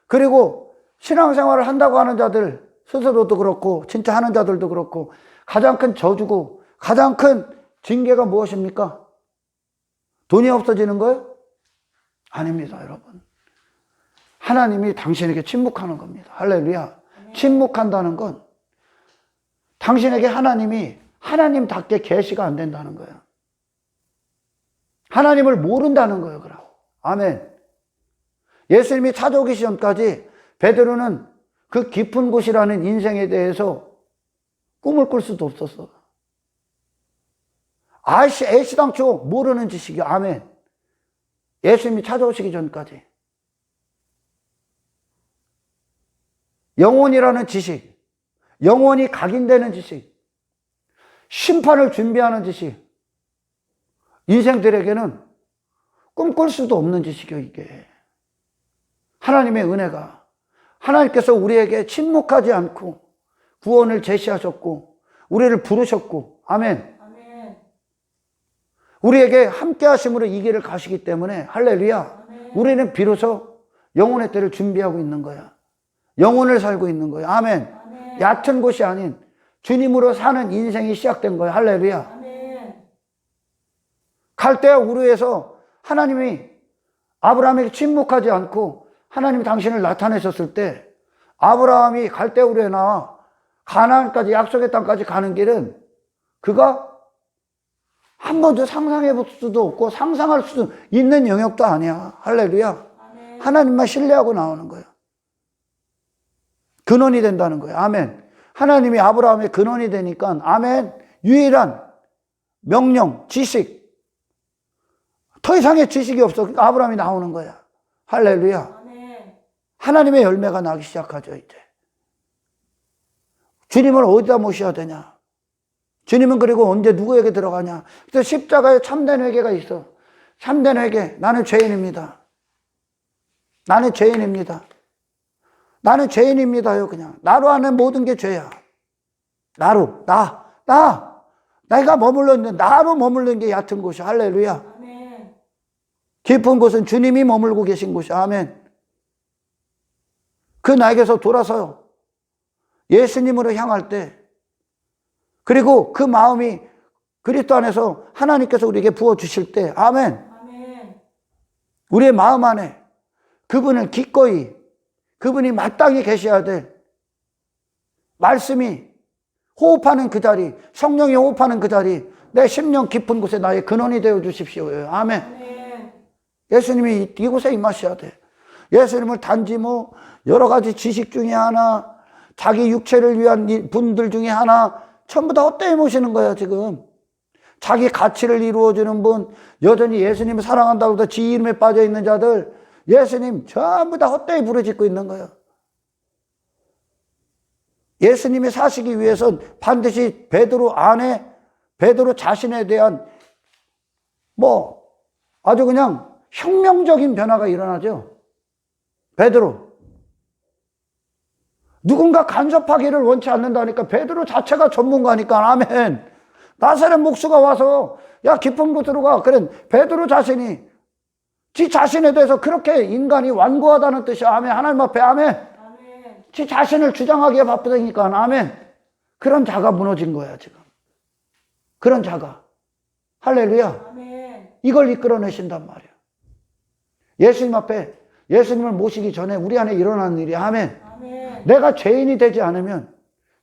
A: 그리고 신앙생활을 한다고 하는 자들 스스로도 그렇고 진짜 하는 자들도 그렇고 가장 큰 저주고 가장 큰 징계가 무엇입니까? 돈이 없어지는 거예요? 아닙니다, 여러분. 하나님이 당신에게 침묵하는 겁니다. 할렐루야. 침묵한다는 건 당신에게 하나님이 하나님답게 계시가 안 된다는 거예요. 하나님을 모른다는 거예요, 그럼. 아멘. 예수님이 찾아오기 전까지 베드로는 그 깊은 곳이라는 인생에 대해서 꿈을 꿀 수도 없었어. 애시당초 모르는 지식이. 아멘. 예수님이 찾아오시기 전까지. 영혼이라는 지식, 영혼이 각인되는 지식, 심판을 준비하는 지식, 인생들에게는 꿈꿀 수도 없는 지식이요, 이게. 하나님의 은혜가, 하나님께서 우리에게 침묵하지 않고 구원을 제시하셨고 우리를 부르셨고, 아멘.
B: 아멘.
A: 우리에게 함께 하심으로 이 길을 가시기 때문에, 할렐루야.
B: 아멘.
A: 우리는 비로소 영혼의 때를 준비하고 있는 거야. 영혼을 살고 있는 거야. 아멘.
B: 아멘.
A: 얕은 곳이 아닌 주님으로 사는 인생이 시작된 거야. 할렐루야.
B: 아멘.
A: 갈대아 우르에서 하나님이 아브라함에게 침묵하지 않고 하나님이 당신을 나타내셨을 때, 아브라함이 갈대아 우르에 나와 가나안까지, 약속의 땅까지 가는 길은 그가 한 번도 상상해 볼 수도 없고 상상할 수도 있는 영역도 아니야. 할렐루야.
B: 아멘.
A: 하나님만 신뢰하고 나오는 거야. 근원이 된다는 거야. 아멘. 하나님이 아브라함의 근원이 되니까, 아멘. 유일한 명령, 지식, 더 이상의 지식이 없어. 그러니까 아브라함이 나오는 거야. 할렐루야.
B: 아멘.
A: 하나님의 열매가 나기 시작하죠, 이제. 주님을 어디다 모셔야 되냐? 주님은 그리고 언제 누구에게 들어가냐? 그래서 십자가에 참된 회개가 있어. 참된 회개. 나는 죄인입니다. 나는 죄인입니다. 나는 죄인입니다요, 그냥. 나로 하는 모든 게 죄야. 나로, 내가 머물러 있는, 나로 머물러 있는 게 얕은 곳이야. 할렐루야.
B: 아멘.
A: 깊은 곳은 주님이 머물고 계신 곳이야. 아멘. 그 나에게서 돌아서요. 예수님으로 향할 때, 그리고 그 마음이 그리스도 안에서 하나님께서 우리에게 부어주실 때, 아멘.
B: 아멘.
A: 우리의 마음 안에 그분을 기꺼이, 그분이 마땅히 계셔야 될 말씀이 호흡하는 그 자리, 성령이 호흡하는 그 자리, 내 심령 깊은 곳에 나의 근원이 되어 주십시오. 아멘.
B: 아멘.
A: 예수님이 이곳에 임하셔야 돼. 예수님을 단지 뭐 여러 가지 지식 중에 하나, 자기 육체를 위한 분들 중에 하나, 전부 다 헛되이 모시는 거야, 지금. 자기 가치를 이루어주는 분, 여전히 예수님을 사랑한다고 해서 지 이름에 빠져 있는 자들, 예수님 전부 다 헛되이 부르짖고 있는 거예요. 예수님이 사시기 위해선 반드시 베드로 안에, 베드로 자신에 대한 뭐 아주 그냥 혁명적인 변화가 일어나죠. 베드로. 누군가 간섭하기를 원치 않는다니까 베드로 자체가 전문가니까. 아멘. 나사렛 목수가 와서 야 깊은 곳으로 가. 그래 베드로 자신이 지 자신에 대해서 그렇게 인간이 완고하다는 뜻이야. 아멘. 하나님 앞에 아멘.
B: 아멘.
A: 지 자신을 주장하기에 바쁘다니까. 아멘. 그런 자가 무너진 거야 지금. 그런 자가. 할렐루야.
B: 아멘.
A: 이걸 이끌어내신단 말이야. 예수님 앞에 예수님을 모시기 전에 우리 안에 일어나는 일이. 아멘.
B: 아멘.
A: 내가 죄인이 되지 않으면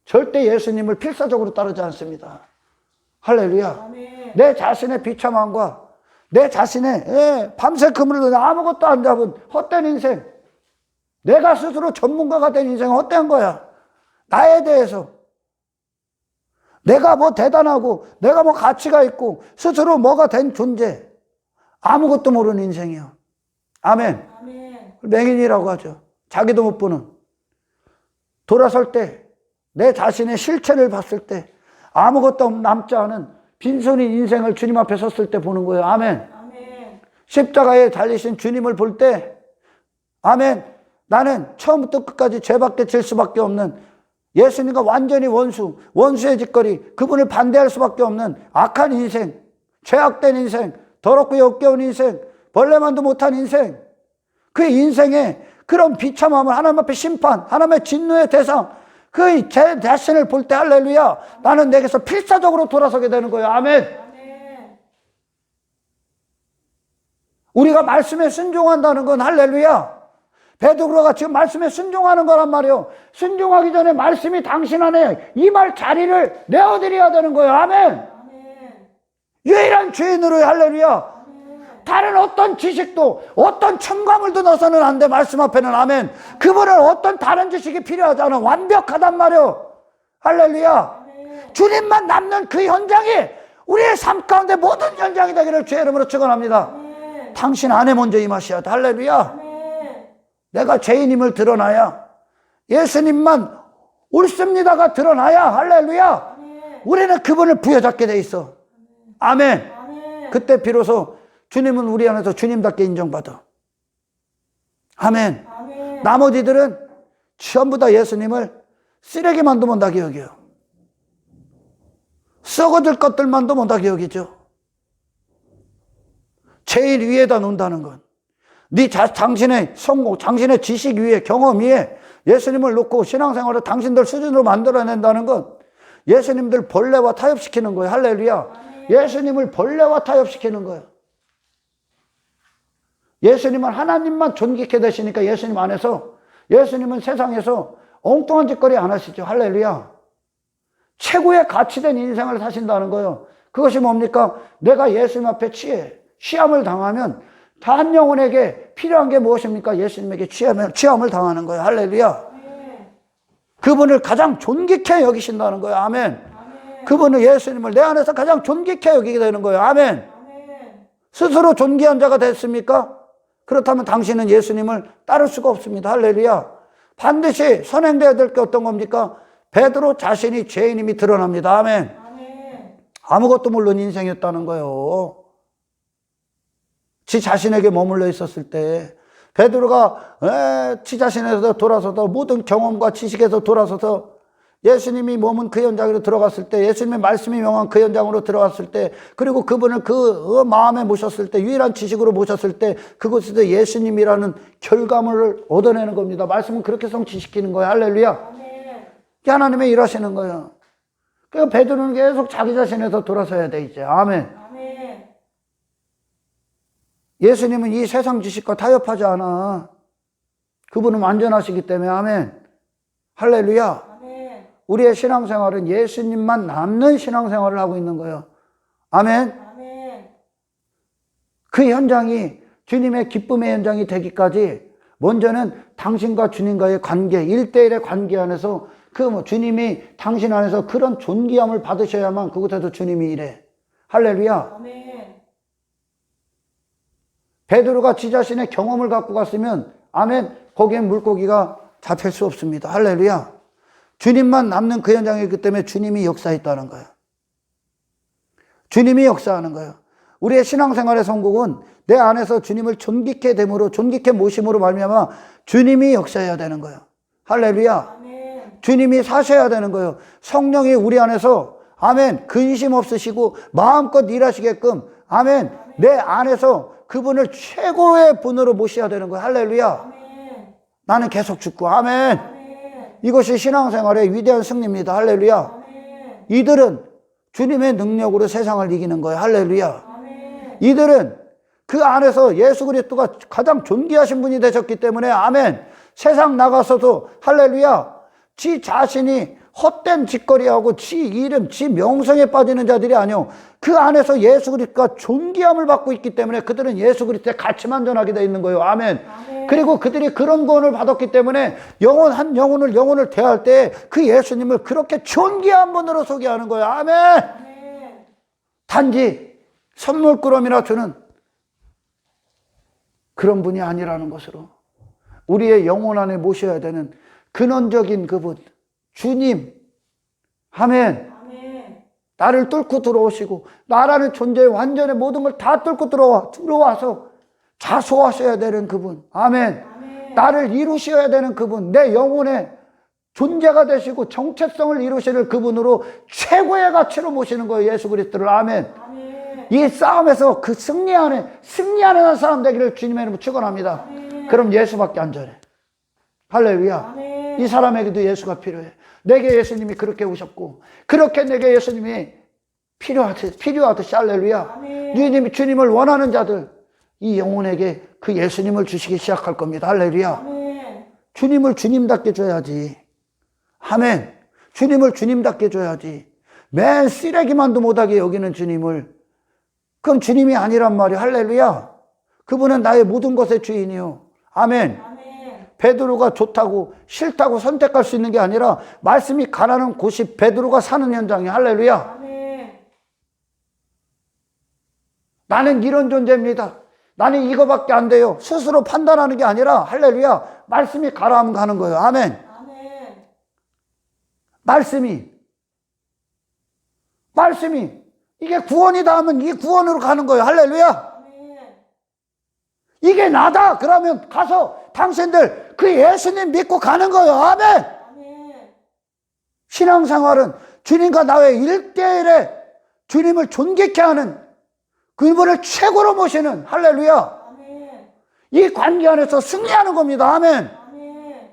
A: 절대 예수님을 필사적으로 따르지 않습니다. 할렐루야.
B: 아멘.
A: 내 자신의 비참함과 내 자신의 밤새 그물로 아무것도 안 잡은 헛된 인생, 내가 스스로 전문가가 된 인생은 헛된 거야. 나에 대해서 내가 뭐 대단하고 내가 뭐 가치가 있고 스스로 뭐가 된 존재, 아무것도 모르는 인생이야. 아멘.
B: 아멘.
A: 맹인이라고 하죠. 자기도 못 보는. 돌아설 때 내 자신의 실체를 봤을 때 아무것도 남지 않은 빈손인 인생을 주님 앞에 섰을 때 보는 거예요. 아멘.
B: 아멘.
A: 십자가에 달리신 주님을 볼 때, 아멘. 나는 처음부터 끝까지 죄밖에 질 수밖에 없는, 예수님과 완전히 원수의 짓거리, 그분을 반대할 수밖에 없는 악한 인생, 죄악된 인생, 더럽고 역겨운 인생, 벌레만도 못한 인생, 그 인생의 그런 비참함을 하나님 앞에 심판, 하나님의 진노의 대상, 그 제 자신을 볼 때 할렐루야, 나는 내게서 필사적으로 돌아서게 되는 거예요. 아멘.
B: 아멘.
A: 우리가 말씀에 순종한다는 건 할렐루야, 베드로가 지금 말씀에 순종하는 거란 말이에요. 순종하기 전에 말씀이 당신 안에 임할 자리를 내어드려야 되는 거예요. 아멘.
B: 아멘.
A: 유일한 주인으로의 할렐루야. 다른 어떤 지식도 어떤 첨가물도 넣어서는 안 돼. 말씀 앞에는. 아멘. 그분은 어떤 다른 지식이 필요하지 않아. 완벽하단 말이에요. 할렐루야.
B: 아멘.
A: 주님만 남는 그 현장이 우리의 삶 가운데 모든 현장이 되기를 주의 이름으로 축원합니다.
B: 아멘.
A: 당신 안에 먼저 임하셔야 돼. 할렐루야.
B: 아멘.
A: 내가 죄인임을 드러나야, 예수님만 옳습니다가 드러나야, 할렐루야,
B: 아멘.
A: 우리는 그분을 부여잡게 돼 있어. 아멘.
B: 아멘.
A: 그때 비로소 주님은 우리 안에서 주님답게 인정받아. 아멘.
B: 아멘.
A: 나머지들은 전부 다 예수님을 쓰레기만도 못하게 여겨요. 썩어질 것들만도 못하게 여기죠. 제일 위에다 놓는다는 건, 당신의 성공, 당신의 지식 위에, 경험 위에 예수님을 놓고 신앙생활을 당신들 수준으로 만들어낸다는 건 예수님들 벌레와 타협시키는 거예요. 할렐루야. 예수님을 벌레와 타협시키는 거예요. 예수님은 하나님만 존귀케 되시니까 예수님 안에서, 예수님은 세상에서 엉뚱한 짓거리 안 하시죠. 할렐루야. 최고의 가치된 인생을 사신다는 거예요. 그것이 뭡니까? 내가 예수님 앞에 취함을 당하면 한 영혼에게 필요한 게 무엇입니까? 예수님에게 취함을 당하는 거예요. 할렐루야.
B: 아멘.
A: 그분을 가장 존귀케 여기신다는 거예요. 아멘.
B: 아멘.
A: 그분은 예수님을 내 안에서 가장 존귀케 여기게 되는 거예요. 아멘.
B: 아멘.
A: 스스로 존귀한 자가 됐습니까? 그렇다면 당신은 예수님을 따를 수가 없습니다. 할렐루야. 반드시 선행되어야 될 게 어떤 겁니까? 베드로 자신이 죄인임이 드러납니다. 아멘.
B: 아멘.
A: 아무것도 모르는 인생이었다는 거예요. 지 자신에게 머물러 있었을 때 베드로가 지 자신에서 돌아서서 모든 경험과 지식에서 돌아서서 예수님이 머문 그 현장으로 들어갔을 때, 예수님의 말씀이 명한 그 현장으로 들어갔을 때, 그리고 그분을 그 마음에 모셨을 때, 유일한 지식으로 모셨을 때, 그곳에서 예수님이라는 결과물을 얻어내는 겁니다. 말씀은 그렇게 성취시키는 거예요. 할렐루야.
B: 아멘.
A: 하나님의 일하시는 거예요. 그러니까 베드로는 계속 자기 자신에서 돌아서야 돼 이제. 아멘.
B: 아멘.
A: 예수님은 이 세상 지식과 타협하지 않아. 그분은 완전하시기 때문에. 아멘. 할렐루야.
B: 아멘.
A: 우리의 신앙생활은 예수님만 남는 신앙생활을 하고 있는 거예요. 아멘.
B: 아멘.
A: 그 현장이 주님의 기쁨의 현장이 되기까지 먼저는 당신과 주님과의 관계, 1대1의 관계 안에서 주님이 당신 안에서 그런 존귀함을 받으셔야만 그곳에서 주님이 일해. 할렐루야.
B: 아멘.
A: 베드로가 지 자신의 경험을 갖고 갔으면, 아멘, 거기엔 물고기가 잡힐 수 없습니다. 할렐루야. 주님만 남는 그 현장이기 때문에 주님이 역사했다는 거예요. 주님이 역사하는 거예요. 우리의 신앙생활의 성공은 내 안에서 주님을 존귀케 됨으로, 존귀케 모심으로 말미암아 주님이 역사해야 되는 거예요. 할렐루야.
B: 아멘.
A: 주님이 사셔야 되는 거예요. 성령이 우리 안에서, 아멘, 근심 없으시고 마음껏 일하시게끔, 아멘, 내 안에서 그분을 최고의 분으로 모셔야 되는 거예요. 할렐루야.
B: 아멘.
A: 나는 계속 죽고. 아멘.
B: 아멘.
A: 이것이 신앙생활의 위대한 승리입니다. 할렐루야.
B: 아멘.
A: 이들은 주님의 능력으로 세상을 이기는 거예요. 할렐루야.
B: 아멘.
A: 이들은 그 안에서 예수 그리스도가 가장 존귀하신 분이 되셨기 때문에, 아멘, 세상 나가서도, 할렐루야, 지 자신이 헛된 짓거리하고 지 이름, 지 명성에 빠지는 자들이 아니요, 그 안에서 예수 그리스도가 존귀함을 받고 있기 때문에 그들은 예수 그리스도의 가치만 전하게 되어 있는 거예요. 아멘.
B: 아멘.
A: 그리고 그들이 그런 구원을 받았기 때문에 한 영혼을 대할 때 그 예수님을 그렇게 존귀한 분으로 소개하는 거예요. 아멘.
B: 아멘.
A: 단지 선물꾸러미나 주는 그런 분이 아니라는 것으로 우리의 영혼 안에 모셔야 되는 근원적인 그분, 주님. 아멘.
B: 아멘.
A: 나를 뚫고 들어오시고 나라는 존재의 완전의 모든 걸 다 뚫고 들어와서 자소하셔야 되는 그분. 아멘.
B: 아멘.
A: 나를 이루셔야 되는 그분, 내 영혼의 존재가 되시고 정체성을 이루시는 그분으로 최고의 가치로 모시는 거예요. 예수 그리스도를. 아멘.
B: 아멘.
A: 이 싸움에서 그 승리하는 사람 되기를 주님의 이름으로 축원합니다.
B: 아멘.
A: 그럼 예수밖에 안 전해. 할렐루야.
B: 아멘.
A: 이 사람에게도 예수가 필요해. 내게 예수님이 그렇게 오셨고 그렇게 내게 예수님이 필요하듯이 할렐루야.
B: 아멘.
A: 주님을 원하는 자들 이 영혼에게 그 예수님을 주시기 시작할 겁니다. 할렐루야.
B: 아멘.
A: 주님을 주님답게 줘야지. 아멘. 주님을 주님답게 줘야지. 맨 쓰레기만도 못하게 여기는 주님을, 그럼 주님이 아니란 말이야. 할렐루야. 그분은 나의 모든 것의 주인이요. 아멘.
B: 아멘.
A: 베드로가 좋다고 싫다고 선택할 수 있는 게 아니라 말씀이 가라는 곳이 베드로가 사는 현장이야. 할렐루야.
B: 아멘.
A: 나는 이런 존재입니다. 나는 이거밖에 안 돼요. 스스로 판단하는 게 아니라 할렐루야. 말씀이 가라 하면 가는 거예요. 아멘.
B: 아멘.
A: 말씀이 이게 구원이다 하면 이 구원으로 가는 거예요. 할렐루야.
B: 아멘.
A: 이게 나다 그러면 가서 당신들 그 예수님 믿고 가는 거예요. 아멘.
B: 아멘.
A: 신앙생활은 주님과 나의 1대1에 주님을 존귀케 하는 그분을 최고로 모시는 할렐루야.
B: 아멘.
A: 이 관계 안에서 승리하는 겁니다. 아멘.
B: 아멘.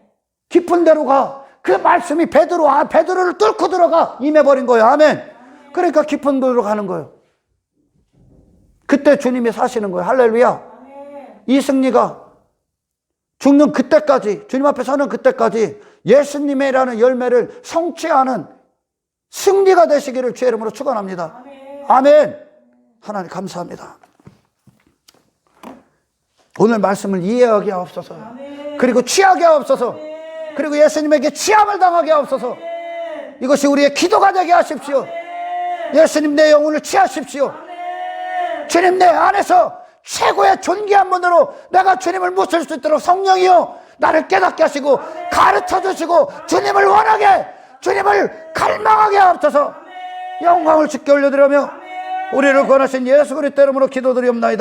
A: 깊은 데로 가. 그 말씀이 베드로를 뚫고 들어가 임해버린 거예요. 아멘. 그러니까 깊은 데로 가는 거예요. 그때 주님이 사시는 거예요. 할렐루야.
B: 아멘.
A: 이 승리가 죽는 그때까지, 주님 앞에 서는 그때까지 예수님이라는 열매를 성취하는 승리가 되시기를 주의 이름으로 축원합니다.
B: 아멘.
A: 아멘. 하나님 감사합니다. 오늘 말씀을 이해하게 하옵소서.
B: 아멘.
A: 그리고 취하게 하옵소서.
B: 아멘.
A: 그리고 예수님에게 취함을 당하게 하옵소서.
B: 아멘.
A: 이것이 우리의 기도가 되게 하십시오. 예수님 내 영혼을 취하십시오.
B: 아멘.
A: 주님 내 안에서 최고의 존귀한 분으로 내가 주님을 모실 수 있도록 성령이요 나를 깨닫게 하시고 가르쳐 주시고 주님을 원하게, 주님을 갈망하게 하옵소서. 영광을 주께 올려드리며 우리를 권하신 예수 그리스도 이름으로 기도드리옵나이다.